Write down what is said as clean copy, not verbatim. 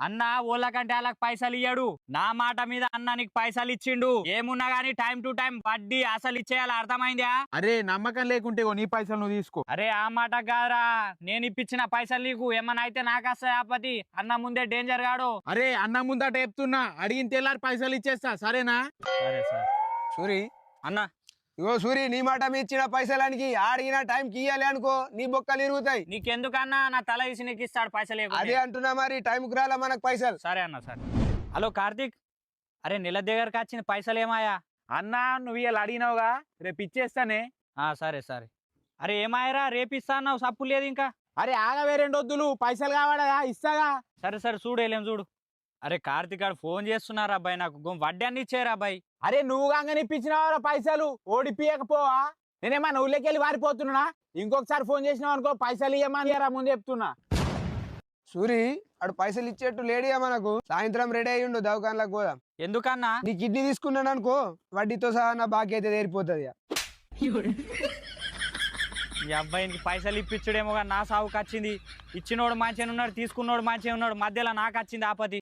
అన్న ఓళ్ళకంటే వాళ్ళకి పైసలు ఇయ్యాడు. నా మాట మీద అన్న నీకు పైసలు ఇచ్చిండు. ఏమున్నా గానీ టైం టు టైం వడ్డీ అసలు ఇచ్చేయాలి, అర్థమైందా? అరే నమ్మకం లేకుంటే ఇగో నీ పైసలు నువ్వు తీసుకో. అరే ఆ మాట కాదురా, నేను ఇప్పించిన పైసలు నీకు ఏమన్నా అయితే నాకు వస్తాయి ఆపతి. అన్న ముందే డేంజర్ గాడు. అరే అన్న ముందట చెప్తున్నా, అడిగిన తెల్లారి పైసలు ఇచ్చేస్తా, సరేనా? సరే సరే సూరి అన్న. ఇగో సూరి, నీ మాట మీ ఇచ్చిన పైసలానికి అడిగిన టైంకి ఇయ్యాలి అనుకో, నీ బొక్కలు ఇరుగుతాయి. నీకెందుకన్నా నా తల తీసి నీకు ఇస్తాడు పైసలు. అదే అంటున్నా, మరి టైంకి రాలా మనకు పైసలు. సరే అన్న సరే. హలో కార్తీక్, అరే నెల దగ్గరకు వచ్చిన పైసలు ఏమాయా? అన్న నువ్వు ఇలా అడిగినావుగా, రేపు ఇచ్చేస్తానే. సరే సరే. అరే ఏమాయరా, రేపు ఇస్తా అన్నావు, సప్పు లేదు ఇంకా. అరే ఆగవే 2 వద్దులు, పైసలు కావాలా ఇస్తాగా. సరే సరే చూడు, వెళ్ళేం చూడు. అరే కార్తీక్ గారు ఫోన్ చేస్తున్నారు అబ్బాయి, నాకు వడ్డీ అన్ని ఇచ్చారు అబ్బాయి. అరే నువ్వు కాగానే ఇప్పించినావరా పైసలు, ఓడిపియకపోవా? నేనేమన్నా ఊళ్ళకెళ్ళి వారిపోతున్నా? ఇంకొకసారి ఫోన్ చేసినావు అనుకో, పైసలు ఇయ్యమని ముందు చెప్తున్నా. సూరి, అడు పైసలు ఇచ్చేట్టు లేడియా మనకు. సాయంత్రం రెడీ అయ్యి ఉండు, దవాఖానలకు పోదాం. ఎందుకన్నా? నీ కిడ్నీ తీసుకున్నాను అనుకో, వడ్డీతో సహా నా బాకీ అయితే తీరిపోతుంది. ఈ అబ్బాయికి పైసలు ఇప్పించడేమో కానీ నా సావుకు వచ్చింది. ఇచ్చినోడు మంచిగా ఉన్నాడు, తీసుకున్నోడు మంచిగా ఉన్నాడు, మధ్యలో నాకు వచ్చింది ఆపతి.